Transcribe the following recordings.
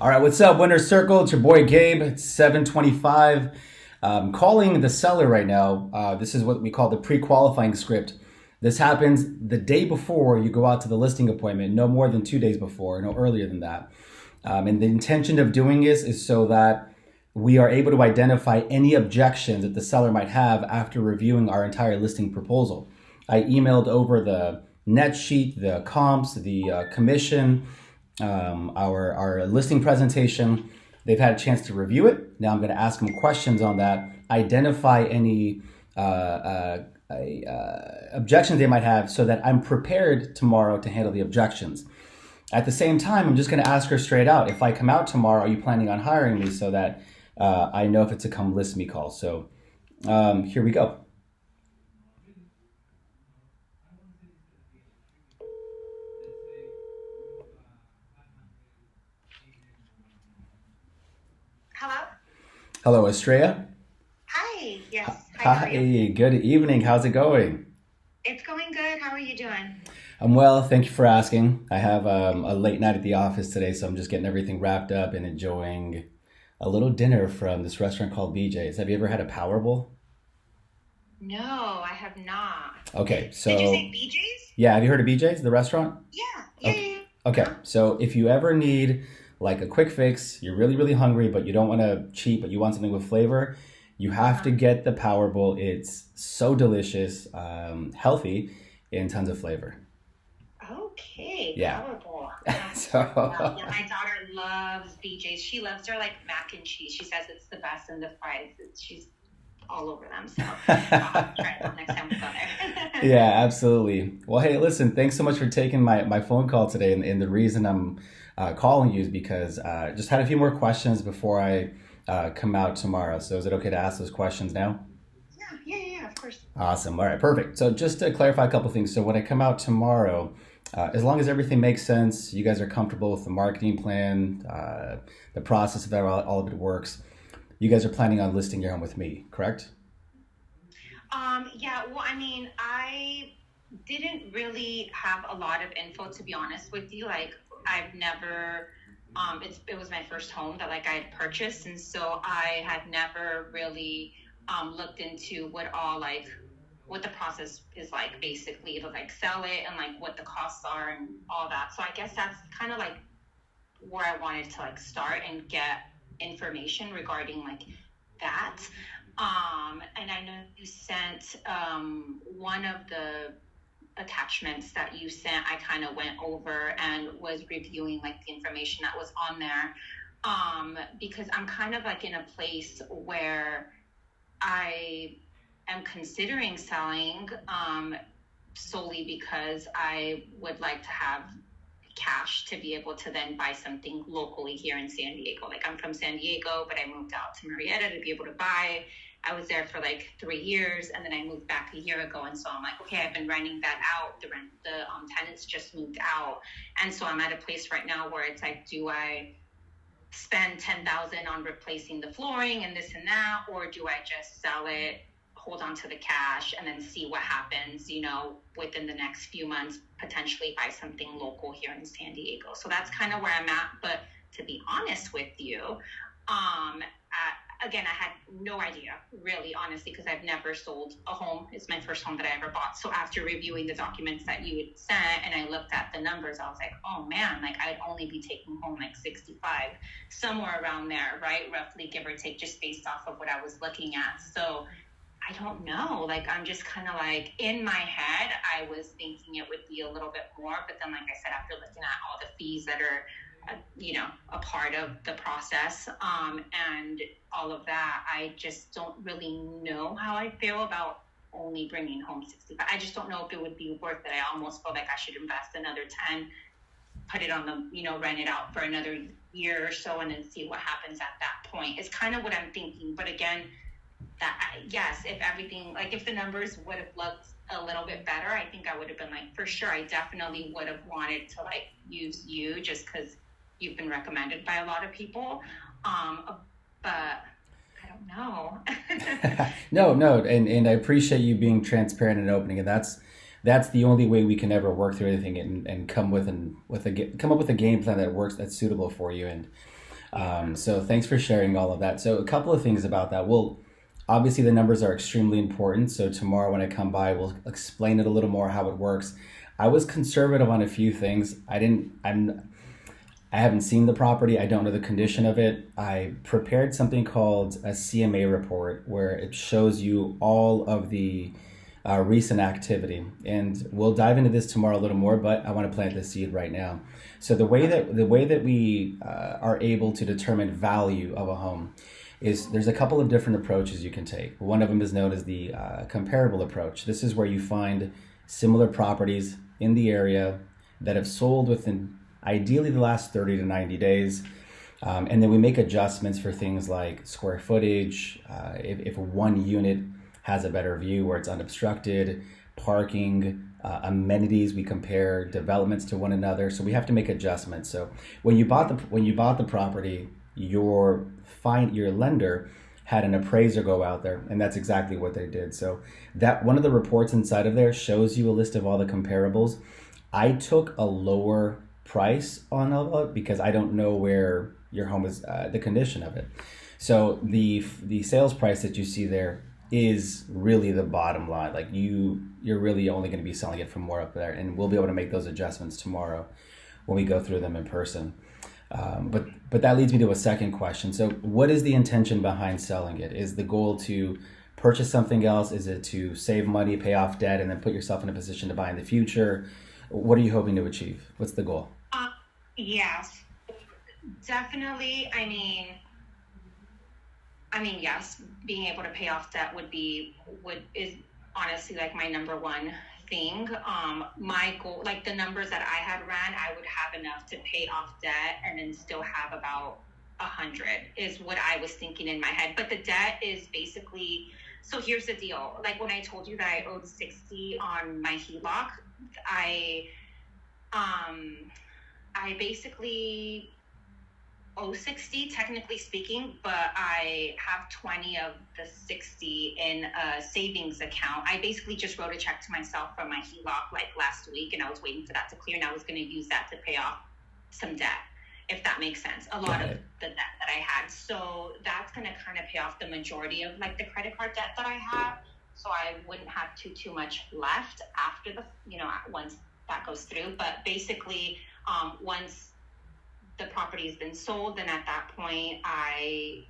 All right, what's up, Winner's Circle? It's your boy Gabe. It's 7:25. Calling the seller right now. This is what we call the pre-qualifying script. This happens the day before you go out to the listing appointment, no more than 2 days before, no earlier than that. And the intention of doing this is so that we are able to identify any objections that the seller might have after reviewing our entire listing proposal. I emailed over the net sheet, the comps, the commission, our listing presentation. They've had a chance to review it. Now I'm going to ask them questions on that, identify any objections they might have so that I'm prepared tomorrow to handle the objections. At the same time, I'm just going to ask her straight out, if I come out tomorrow, are you planning on hiring me, so that I know if it's a come list me call. So here we go. Hello? Hello, Estrella. Hi. Yes. Hi, how are you? Hi, good evening. How's it going? It's going good. How are you doing? I'm well, thank you for asking. I have a late night at the office today, so I'm just getting everything wrapped up and enjoying a little dinner from this restaurant called BJ's. Have you ever had a Powerball? No, I have not. Okay, Did you so say BJ's? yeah, have you heard of BJ's, the restaurant? Yeah. Yeah, Okay, yeah, okay. yeah. So if you ever need like a quick fix, you're really, really hungry, but you don't want to cheat, but you want something with flavor, you have to Uh-huh. get the Powerball. It's so delicious, healthy, and tons of flavor. Okay, Yeah. Powerball. Wow. So Yeah, my daughter loves BJ's. She loves their like mac and cheese. She says it's the best in the fries. She's all over them. So I'll have to try it next time we go there. yeah, absolutely. Well, hey, listen, thanks so much for taking my phone call today. And the reason I'm calling you is because just had a few more questions before I come out tomorrow. So is it okay to ask those questions now? Yeah, yeah, yeah, of course. Awesome. All right, perfect. So just to clarify a couple things. So when I come out tomorrow, as long as everything makes sense, you guys are comfortable with the marketing plan, the process of that, all of it works. You guys are planning on listing your home with me, correct? Yeah, well, I mean, I didn't really have a lot of info, to be honest with you. Like, I've never, it was my first home that like I had purchased, and so I had never really looked into what the process is like, basically, to like sell it and like what the costs are and all that. So I guess that's kind of like where I wanted to like start and get information regarding like that. And I know you sent one of the attachments that you sent. I kind of went over and was reviewing like the information that was on there, because I'm kind of like in a place where I am considering selling, solely because I would like to have cash to be able to then buy something locally here in San Diego. Like, I'm from San Diego, but I moved out to Marietta to be able to buy. I was there for like 3 years, and then I moved back a year ago. And so I'm like, okay, I've been renting that out. The tenants just moved out, and so I'm at a place right now where it's like, do I spend 10,000 on replacing the flooring and this and that, or do I just sell it, hold on to the cash, and then see what happens, within the next few months, potentially buy something local here in San Diego. So that's kind of where I'm at. But to be honest with you, again, I had no idea, really, honestly, because I've never sold a home. It's my first home that I ever bought. So after reviewing the documents that you had sent and I looked at the numbers, I was like, oh man, like I'd only be taking home like 65, somewhere around there, right? Roughly, give or take, just based off of what I was looking at. So I don't know. Like, I'm just kind of like, in my head, I was thinking it would be a little bit more. But then, like I said, after looking at all the fees that are, a part of the process, and all of that, I just don't really know how I feel about only bringing home 65. I just don't know if it would be worth it. I almost feel like I should invest another 10, put it on rent it out for another year or so, and then see what happens at that point. It's kind of what I'm thinking. But again, yes, if everything, like if the numbers would have looked a little bit better, I think I would have been like, for sure, I definitely would have wanted to like use you, just because you've been recommended by a lot of people. But I don't know. No, and I appreciate you being transparent and opening, and that's the only way we can ever work through anything and come up with a game plan that works, that's suitable for you. And So thanks for sharing all of that. So a couple of things about that. Well, obviously the numbers are extremely important. So tomorrow when I come by, we'll explain it a little more how it works. I was conservative on a few things. I haven't seen the property. I don't know the condition of it. I prepared something called a CMA report where it shows you all of the recent activity, and we'll dive into this tomorrow a little more. But I want to plant the seed right now. So the way that we are able to determine value of a home is there's a couple of different approaches you can take. One of them is known as the comparable approach. This is where you find similar properties in the area that have sold within ideally the last 30 to 90 days. And then we make adjustments for things like square footage, if one unit has a better view where it's unobstructed, parking, amenities. We compare developments to one another, so we have to make adjustments. So when you bought the property, your lender had an appraiser go out there, and that's exactly what they did. So that one of the reports inside of there shows you a list of all the comparables. I took a lower price on all of it because I don't know where your home is, the condition of it. So the sales price that you see there is really the bottom line. Like you're really only going to be selling it for more up there, and we'll be able to make those adjustments tomorrow when we go through them in person. But that leads me to a second question. So what is the intention behind selling it? Is the goal to purchase something else? Is it to save money, pay off debt, and then put yourself in a position to buy in the future? What are you hoping to achieve? What's the goal? Yes, definitely. Yes, being able to pay off debt is honestly like my number one thing. My goal, like the numbers that I had ran, I would have enough to pay off debt and then still have about 100 is what I was thinking in my head. But the debt is basically, so here's the deal. Like when I told you that I owed 60 on my HELOC, I basically owe 60 technically speaking, but I have 20 of the 60 in a savings account. I basically just wrote a check to myself from my HELOC like last week, and I was waiting for that to clear, and I was going to use that to pay off some debt, if that makes sense. A lot of the debt that I had. So that's going to kind of pay off the majority of like the credit card debt that I have. So I wouldn't have too much left after once that goes through. But basically, once the property has been sold, then at that point I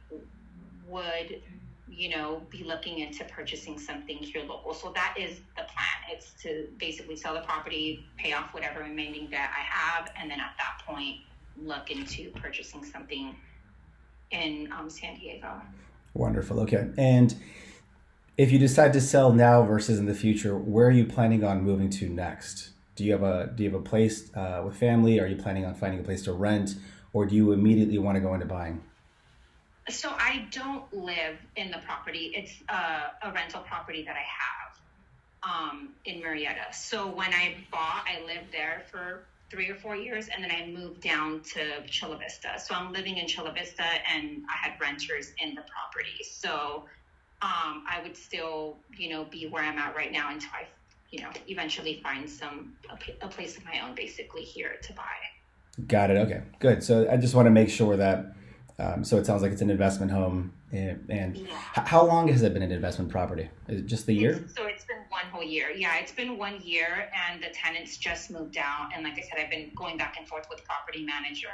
would, be looking into purchasing something here local. So that is the plan. It's to basically sell the property, pay off whatever remaining debt I have, and then at that point look into purchasing something in San Diego. Wonderful. Okay. And if you decide to sell now versus in the future, where are you planning on moving to next? Do you have a place with family? Are you planning on finding a place to rent, or do you immediately want to go into buying? So I don't live in the property. It's a rental property that I have in Murrieta. So when I bought, I lived there for 3 or 4 years, and then I moved down to Chula Vista. So I'm living in Chula Vista, and I had renters in the property. So I would still, be where I'm at right now until I eventually find a place of my own basically here to buy. Got it. Okay, good. So I just want to make sure that, so it sounds like it's an investment home. And Yeah. how long has it been an investment property? Is it just the year? So it's been one whole year. Yeah, it's been 1 year, and the tenants just moved out. And like I said, I've been going back and forth with property manager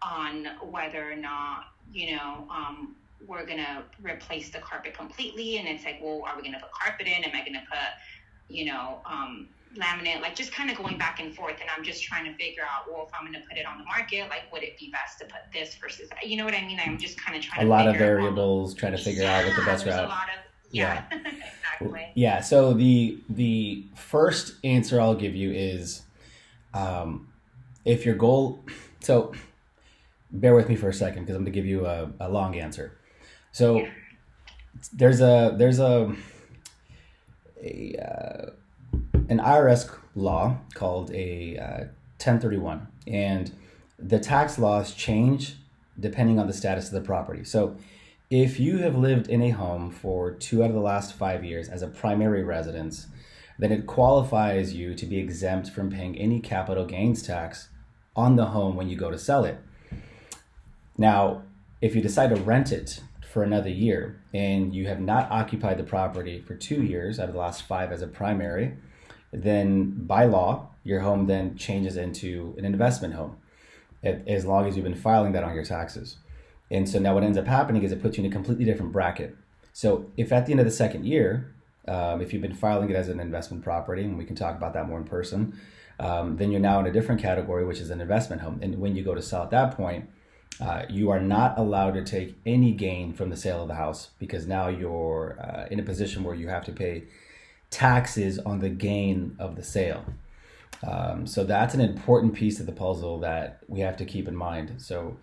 on whether or not, we're going to replace the carpet completely. And it's like, well, are we going to put carpet in? Am I going to put laminate, like just kind of going back and forth. And I'm just trying to figure out, well, if I'm going to put it on the market, like, would it be best to put this versus that? You know what I mean? I'm just kind of trying A lot of variables, trying to figure out what the best there's route. a lot of, exactly. Yeah. So the first answer I'll give you is, if your goal, so bear with me for a second because I'm going to give you a long answer. So Yeah. there's an IRS law called a 1031, and the tax laws change depending on the status of the property. So if you have lived in a home for 2 out of the last 5 years as a primary residence, then it qualifies you to be exempt from paying any capital gains tax on the home when you go to sell it. Now, if you decide to rent it for another year and you have not occupied the property for 2 years out of the last five as a primary, then by law, your home then changes into an investment home as long as you've been filing that on your taxes. And so now what ends up happening is it puts you in a completely different bracket. So if at the end of the second year, if you've been filing it as an investment property, and we can talk about that more in person, then you're now in a different category, which is an investment home. And when you go to sell at that point, you are not allowed to take any gain from the sale of the house because now you're in a position where you have to pay taxes on the gain of the sale. So that's an important piece of the puzzle that we have to keep in mind. So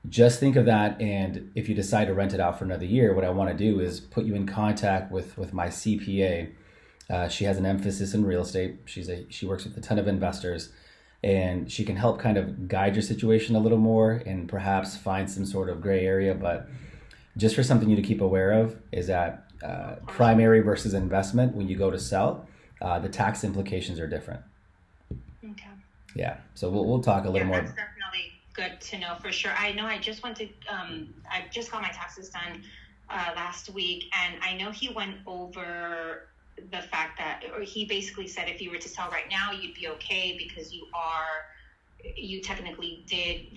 just think of that. And if you decide to rent it out for another year, what I want to do is put you in contact with my CPA. She has an emphasis in real estate. She works with a ton of investors, and she can help kind of guide your situation a little more and perhaps find some sort of gray area. But just for something you to keep aware of is that primary versus investment, when you go to sell, the tax implications are different. Okay. Yeah. So we'll talk a little more. That's definitely good to know for sure. I know I just went to, I just got my taxes done last week, and I know he went over the fact that, or he basically said if you were to sell right now, you'd be okay because you technically did,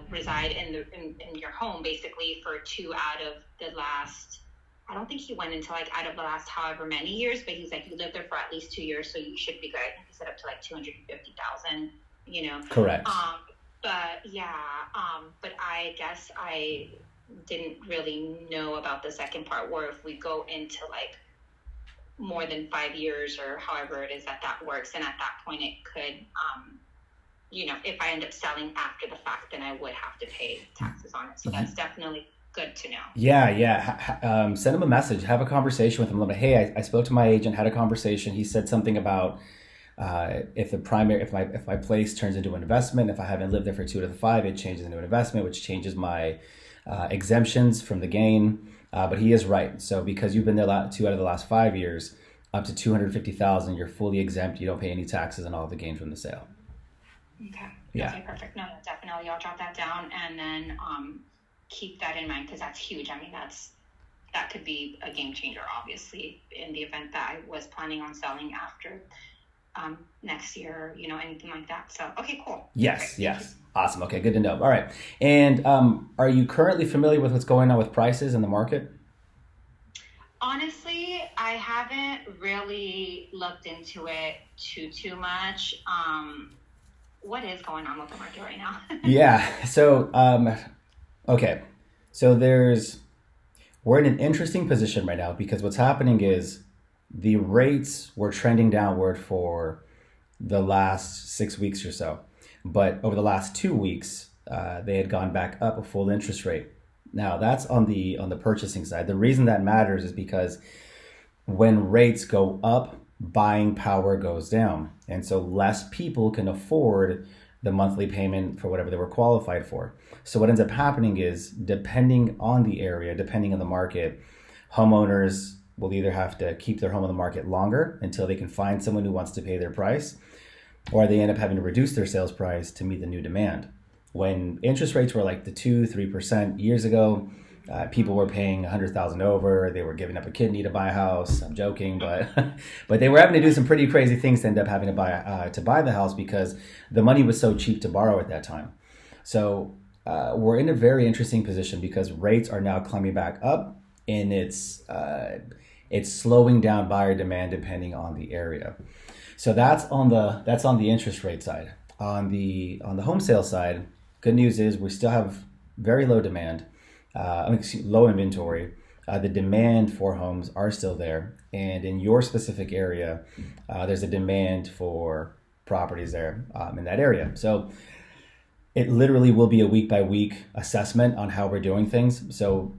reside in your home basically for 2 out of the last, I don't think he went into like out of the last however many years, but he's like, you lived there for at least 2 years, so you should be good. He said up to like 250,000, Correct. But yeah, but I guess I didn't really know about the second part where if we go into like more than 5 years or however it is that works, and at that point it could, if I end up selling after the fact, then I would have to pay taxes on it. So that's definitely good to know. Yeah. Send him a message, have a conversation with him. Like, hey, I spoke to my agent, had a conversation. He said something about if my place turns into an investment, if I haven't lived there for 2 out of the 5, it changes into an investment, which changes my exemptions from the gain. But he is right. So because you've been there 2 out of the last 5 years, up to 250,000, you're fully exempt. You don't pay any taxes on all the gain from the sale. Okay. Yeah. Okay, perfect. No, definitely. I'll jot that down and then keep that in mind because that's huge. I mean, that could be a game changer, obviously, in the event that I was planning on selling after next year, anything like that. So, okay, cool. Yes. Awesome. Okay, good to know. All right. And are you currently familiar with what's going on with prices in the market? Honestly, I haven't really looked into it too much. What is going on with the market right now? Yeah. So, okay. So we're in an interesting position right now because what's happening is the rates were trending downward for the last 6 weeks or so. But over the last 2 weeks, they had gone back up a full interest rate. Now that's on the purchasing side. The reason that matters is because when rates go up, buying power goes down. And so less people can afford the monthly payment for whatever they were qualified for. So what ends up happening is, depending on the area, depending on the market, homeowners will either have to keep their home on the market longer until they can find someone who wants to pay their price, or they end up having to reduce their sales price to meet the new demand. When interest rates were like the 2-3% years ago, people were paying $100,000 over. They were giving up a kidney to buy a house. I'm joking, but but they were having to do some pretty crazy things to end up having to buy the house because the money was so cheap to borrow at that time. So we're in a very interesting position because rates are now climbing back up, and it's slowing down buyer demand depending on the area. So that's on the interest rate side. On the home sale side, good news is we still have very low demand. Low inventory. The demand for homes are still there, and in your specific area, there's a demand for properties there in that area. So it literally will be a week by week assessment on how we're doing things. So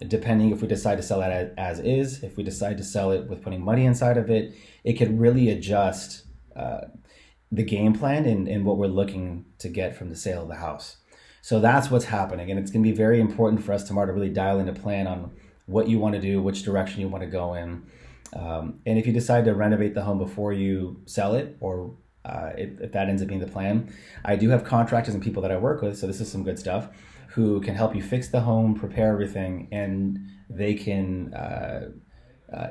depending if we decide to sell it as is, if we decide to sell it with putting money inside of it, it could really adjust the game plan and what we're looking to get from the sale of the house. So that's what's happening. And it's going to be very important for us tomorrow to really dial in a plan on what you want to do, which direction you want to go in. And if you decide to renovate the home before you sell it, or if that ends up being the plan. I do have contractors and people that I work with, so this is some good stuff, who can help you fix the home, prepare everything, and they can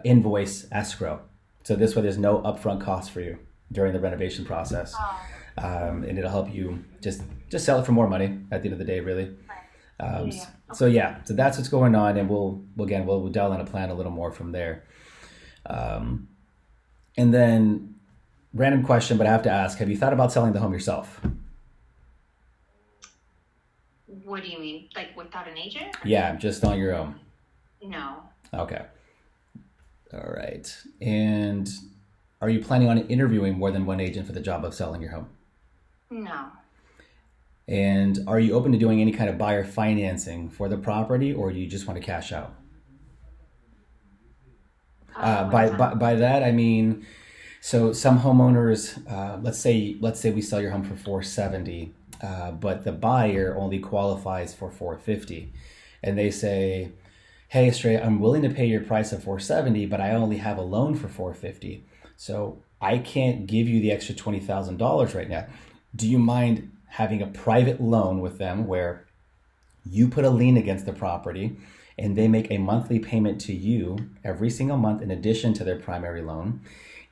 invoice escrow. So this way, there's no upfront cost for you during the renovation process, Oh, and it'll help you just sell it for more money at the end of the day, really. right. Um, Yeah. so yeah, so that's what's going on, and we'll delve in a plan a little more from there. Um, and then, random question, but I have to ask: have you thought about selling the home yourself? What do you mean? Like without an agent? Yeah, just on your own. No. Okay. All right. And are you planning on interviewing more than one agent for the job of selling your home? No. And are you open to doing any kind of buyer financing for the property, or do you just want to cash out? What does that By that I mean, so some homeowners, let's say we sell your home for 470, but the buyer only qualifies for 450, and they say, "Hey, Stray, I'm willing to pay your price of 470, but I only have a loan for 450, so I can't give you the extra $20,000 right now. Do you mind having a private loan with them where you put a lien against the property and they make a monthly payment to you every single month in addition to their primary loan?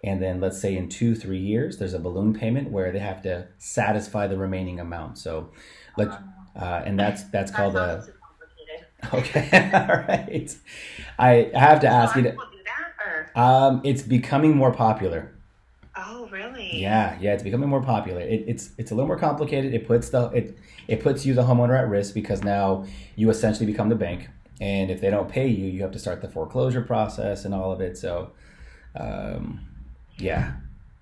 And then let's say in 2-3 years, there's a balloon payment where they have to satisfy the remaining amount." So let and that's that called sounds a too complicated. okay. All right. I have to Do a ask lot you of to, people do that, or? it's becoming more popular. Oh, really? Yeah, it's becoming more popular. It's a little more complicated. It puts you, the homeowner, at risk because now you essentially become the bank, and if they don't pay you, you have to start the foreclosure process and all of it. So, um, yeah,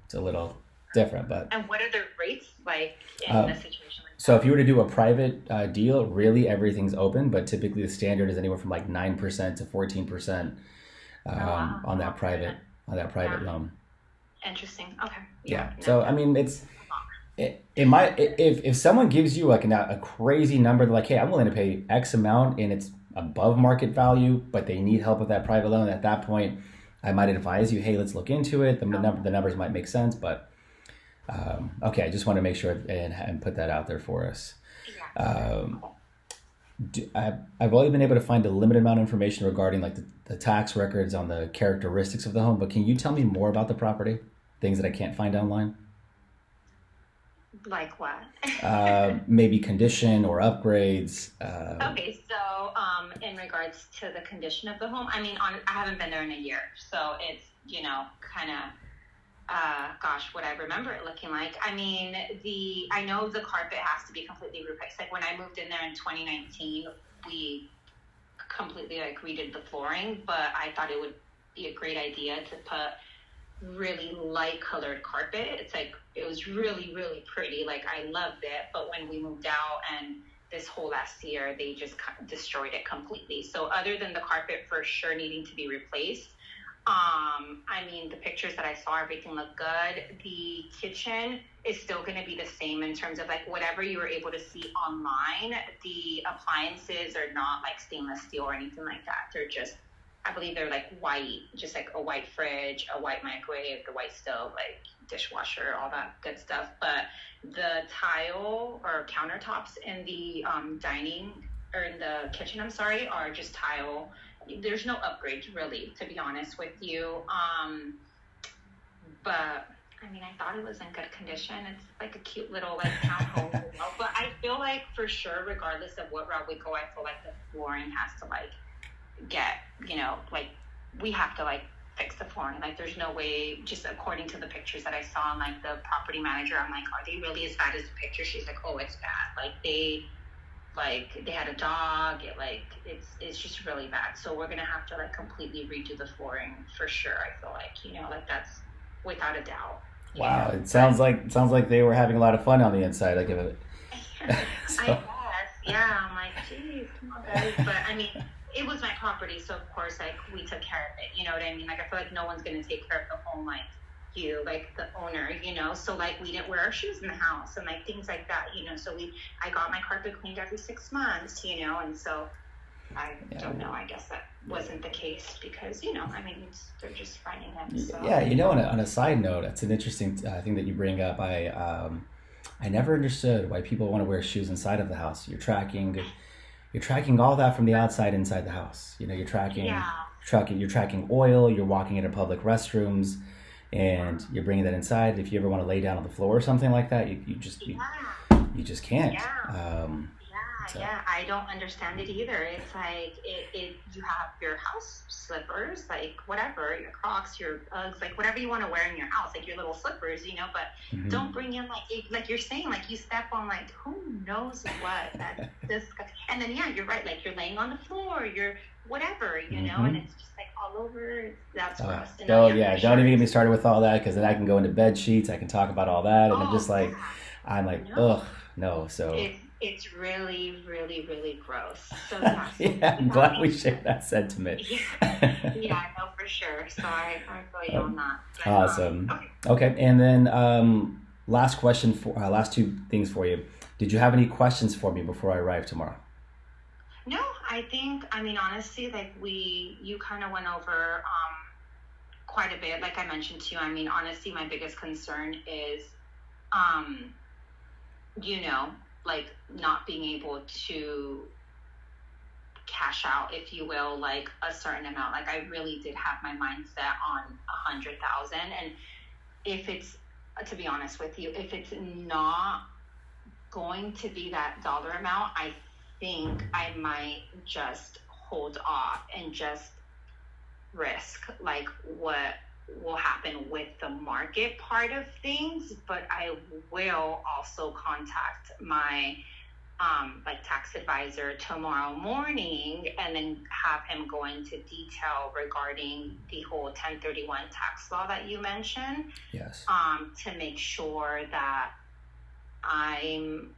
it's a little different. But And what are the rates like in uh, a situation like so that? if you were to do a private deal, really everything's open, but typically the standard is anywhere from like 9% to 14% Oh, wow. on Oh, that private goodness. on that private Yeah. loan. Interesting. Okay. Yeah. Yeah. No, So I that's mean, it might, if someone gives you like a crazy number, like, hey, I'm willing to pay X amount and it's above market value, but they need help with that private loan. At that point, I might advise you, hey, let's look into it. The numbers might make sense, but okay, I just want to make sure and put that out there for us. yeah. Um, Cool. I've only been able to find a limited amount of information regarding like the tax records on the characteristics of the home, but can you tell me more about the property? Things that I can't find online? Like what? Maybe condition or upgrades. Okay, so in regards to the condition of the home, I mean, I haven't been there in a year, so it's kind of gosh, what I remember it looking like. I mean, I know the carpet has to be completely replaced. Like when I moved in there in 2019, we completely like redid the flooring, but I thought it would be a great idea to put really light colored carpet. It's like it was really, really pretty. Like I loved it, but when we moved out and this whole last year, they just destroyed it completely. So other than the carpet for sure needing to be replaced, I mean, the pictures that I saw, everything looked good. The kitchen is still going to be the same in terms of like whatever you were able to see online. The appliances are not like stainless steel or anything like that. They're just, I believe they're like white, just like a white fridge, a white microwave, the white stove, like dishwasher, all that good stuff. But the tile or countertops in the dining or in the kitchen, I'm sorry, are just tile. There's no upgrade really, to be honest with you. But I mean, I thought it was in good condition. It's like a cute little like townhome, But I feel like for sure, regardless of what route we go, I feel like the flooring has to like get, like we have to like fix the flooring. Like there's no way, just according to the pictures that I saw and like the property manager, I'm like, are they really as bad as the picture? She's like, oh, it's bad. They had a dog. It's just really bad. So we're gonna have to like completely redo the flooring for sure. I feel like like that's without a doubt. Wow, it sounds like they were having a lot of fun on the inside. Like it. I So, guess, yeah. I'm like, geez, come on, guys. But I mean, it was my property, so of course, like we took care of it. You know what I mean? Like I feel like no one's gonna take care of the home like you, like the owner. So like we didn't wear our shoes in the house and like things like that. So I got my carpet cleaned every 6 months. And so I Yeah. don't know. I guess that wasn't the case because, I mean, they're just finding them. So. Yeah, on a side note, that's an interesting thing that you bring up. I never understood why people want to wear shoes inside of the house. You're tracking all that from the outside inside the house. Yeah. You're tracking oil. You're walking into public restrooms, and you're bringing that inside. If you ever want to lay down on the floor or something like that, you just can't. Yeah. Yeah, I don't understand it either. It's like you have your house slippers, like whatever, your Crocs, your Uggs, like whatever you want to wear in your house, like your little slippers, but don't bring in like you're saying, like you step on like who knows what that this, and then you're right, like you're laying on the floor, you're whatever, and it's just like all over. That's gross. Don't even get me started with all that, because then I can go into bed sheets. I can talk about all that, and I'm just like, ugh, no. So. It's really, really, really gross. So yeah, I'm glad we share that sentiment. Yeah, I know for sure. So I feel you on that. But, awesome. Okay, and then last two things for you. Did you have any questions for me before I arrive tomorrow? No, I mean, honestly, like you kind of went over quite a bit. Like I mentioned to you, I mean, honestly, my biggest concern is, like not being able to cash out, if you will, like a certain amount. Like I really did have my mind set on 100,000. And if it's, to be honest with you, if it's not going to be that dollar amount, I think I might just hold off and just risk like what will happen with the market part of things. But I will also contact my like tax advisor tomorrow morning and then have him go into detail regarding the whole 1031 tax law that you mentioned. Yes. To make sure that I'm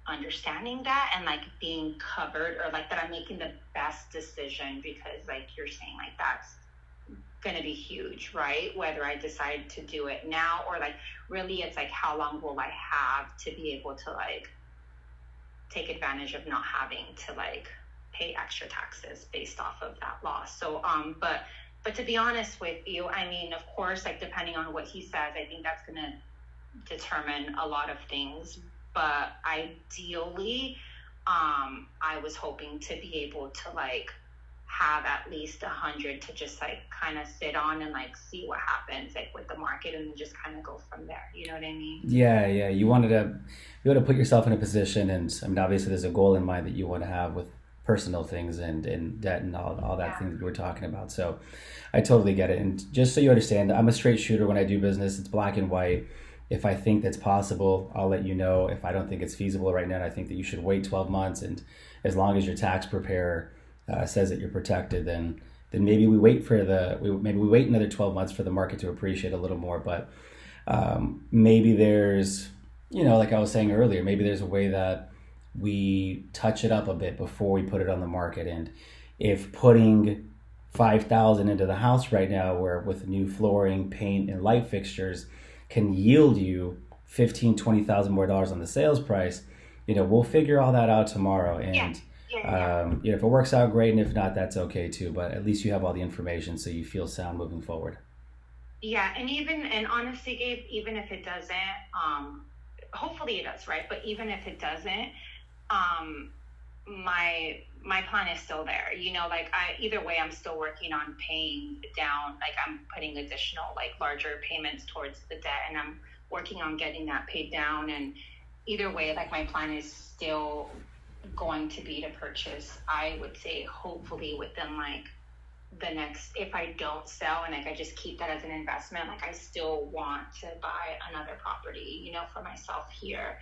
understanding that and like being covered, or like that I'm making the best decision, because like you're saying, like that's going to be huge, right? Whether I decide to do it now or like really it's like how long will I have to be able to like take advantage of not having to like pay extra taxes based off of that law. So but to be honest with you, I mean, of course, like depending on what he says, I think that's going to determine a lot of things. But ideally, I was hoping to be able to like have at least 100 to just like kind of sit on and like see what happens like with the market and just kind of go from there. You know what I mean? Yeah. You want to put yourself in a position, and I mean, obviously there's a goal in mind that you want to have with personal things and debt and all that thing that you were talking about. So I totally get it. And just so you understand, I'm a straight shooter when I do business. It's black and white. If I think that's possible, I'll let you know. If I don't think it's feasible right now, I think that you should wait 12 months. And as long as your tax preparer says that you're protected, then maybe we wait another 12 months for the market to appreciate a little more. But maybe there's, like I was saying earlier, maybe there's a way that we touch it up a bit before we put it on the market. And if putting $5,000 into the house right now, where with new flooring, paint, and light fixtures can yield you $15,000, $20,000 more on the sales price, we'll figure all that out tomorrow. And if it works out, great, and if not, that's okay too. But at least you have all the information, so you feel sound moving forward. Yeah, and honestly, Gabe, even if it doesn't, hopefully it does, right? But even if it doesn't, my plan is still there. Like either way, I'm still working on paying down. Like I'm putting additional, like larger payments towards the debt, and I'm working on getting that paid down. And either way, like my plan is still going to be to purchase, I would say, hopefully within like the next, if I don't sell and like I just keep that as an investment, like I still want to buy another property, for myself here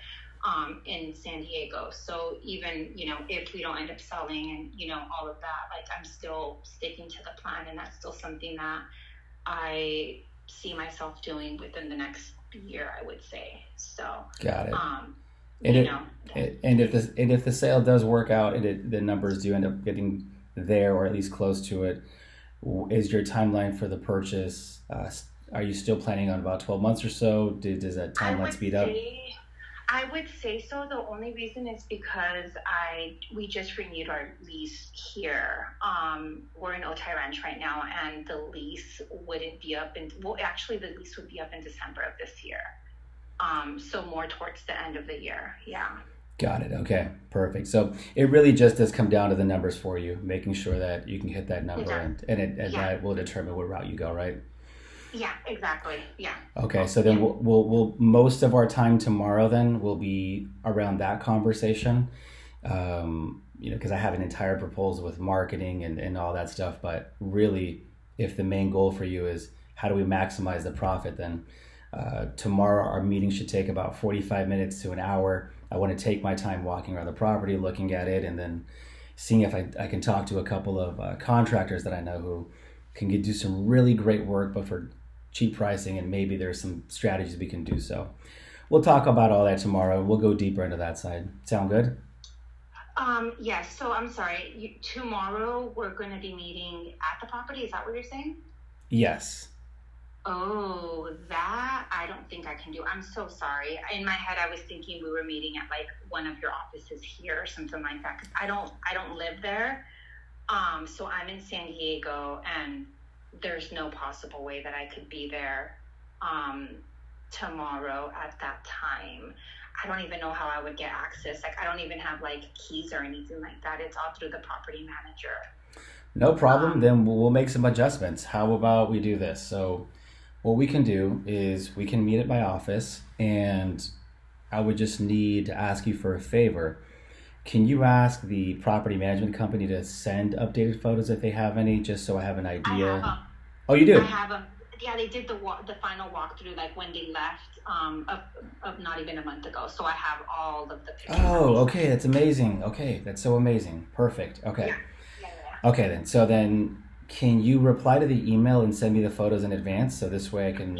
in San Diego. So even, if we don't end up selling and, all of that, like I'm still sticking to the plan, and that's still something that I see myself doing within the next year, I would say. So got it. And if the sale does work out and the numbers do end up getting there or at least close to it, is your timeline for the purchase? Are you still planning on about 12 months or so? Does that timeline speed up? I would say so. The only reason is because we just renewed our lease here. We're in Otay Ranch right now, and the lease wouldn't be up in, well, actually the lease would be up in December of this year. So more towards the end of the year. Yeah. Got it. Okay, perfect. So it really just does come down to the numbers for you, making sure that you can hit that number, and that will determine what route you go, right? Yeah, exactly. Yeah. Okay, so then we'll most of our time tomorrow then will be around that conversation. Because I have an entire proposal with marketing and all that stuff, but really, if the main goal for you is how do we maximize the profit, then tomorrow our meeting should take about 45 minutes to an hour. I want to take my time walking around the property, looking at it, and then seeing if I can talk to a couple of contractors that I know who can do some really great work, but for cheap pricing, and maybe there's some strategies we can do. So we'll talk about all that tomorrow. We'll go deeper into that side. Sound good? Yes. So I'm sorry. Tomorrow we're going to be meeting at the property. Is that what you're saying? Yes. Oh, that I don't think I can do. I'm so sorry. In my head, I was thinking we were meeting at like one of your offices here or something like that. Cause I don't live there. So I'm in San Diego, and there's no possible way that I could be there, tomorrow at that time. I don't even know how I would get access. Like, I don't even have like keys or anything like that. It's all through the property manager. No problem. Then we'll make some adjustments. How about we do this? So what we can do is we can meet at my office, and I would just need to ask you for a favor. Can you ask the property management company to send updated photos if they have any, just so I have an idea? I have them. Oh, you do? I have them. Yeah, they did the final walkthrough like when they left, of not even a month ago. So I have all of the pictures. Oh, okay, that's amazing. Okay, that's so amazing. Perfect. Okay. Yeah. Okay then. So then, can you reply to the email and send me the photos in advance, so this way I can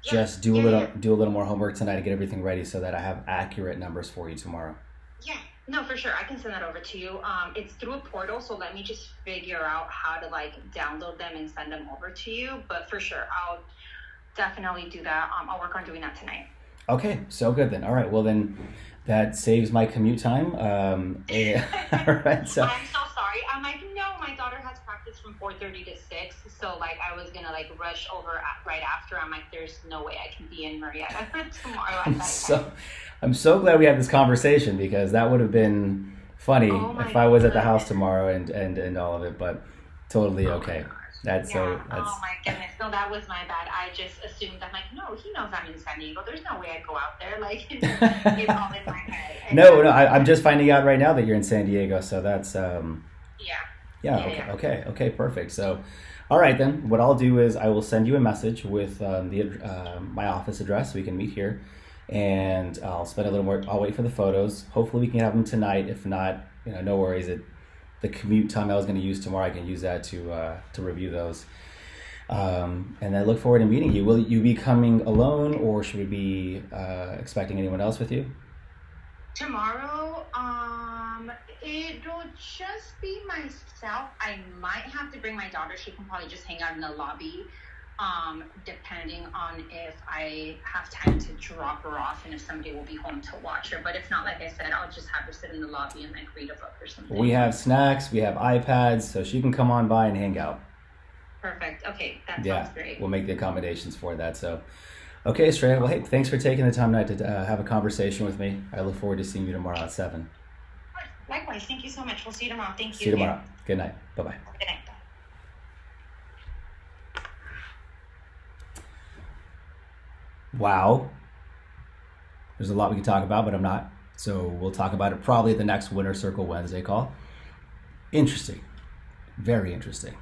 just do a little more homework tonight to get everything ready, so that I have accurate numbers for you tomorrow. Yeah. No, for sure. I can send that over to you. It's through a portal, so let me just figure out how to like download them and send them over to you. But for sure, I'll definitely do that. I'll work on doing that tonight. Okay, so good then. All right, well then, that saves my commute time. All right, so. I'm so sorry. I'm like, no, my daughter has practice from 4:30 to 6, so like I was gonna like rush over right after. I'm like, there's no way I can be in Marietta tomorrow at that time. I'm so glad we had this conversation, because that would have been funny if I was at the house tomorrow and all of it, but totally okay. That's oh my goodness. No, that was my bad. I just assumed, I'm like, no, he knows I'm in San Diego. There's no way I'd go out there. Like, it's all in my head. And no, I'm just finding out right now that you're in San Diego, so that's okay, perfect. So all right then, what I'll do is I will send you a message with my office address, so we can meet here, and I'll spend a little more. I'll wait for the photos. Hopefully we can have them tonight. If not, no worries. The commute time I was going to use tomorrow, I can use that to review those. And I look forward to meeting you. Will you be coming alone, or should we be expecting anyone else with you? Tomorrow, it'll just be myself. I might have to bring my daughter. She can probably just hang out in the lobby, depending on if I have time to drop her off and if somebody will be home to watch her. But if not, like I said, I'll just have her sit in the lobby and like read a book or something. We have snacks, we have iPads, so she can come on by and hang out. Perfect. Okay, that sounds great. We'll make the accommodations for that. So, okay, Estrella. Well, hey, thanks for taking the time tonight to have a conversation with me. I look forward to seeing you tomorrow at 7. Likewise. Thank you so much. We'll see you tomorrow. Thank you. See you tomorrow. Good night. Bye-bye. Good night. Wow. There's a lot we can talk about, but I'm not. So we'll talk about it probably at the next Winner Circle Wednesday call. Interesting. Very interesting.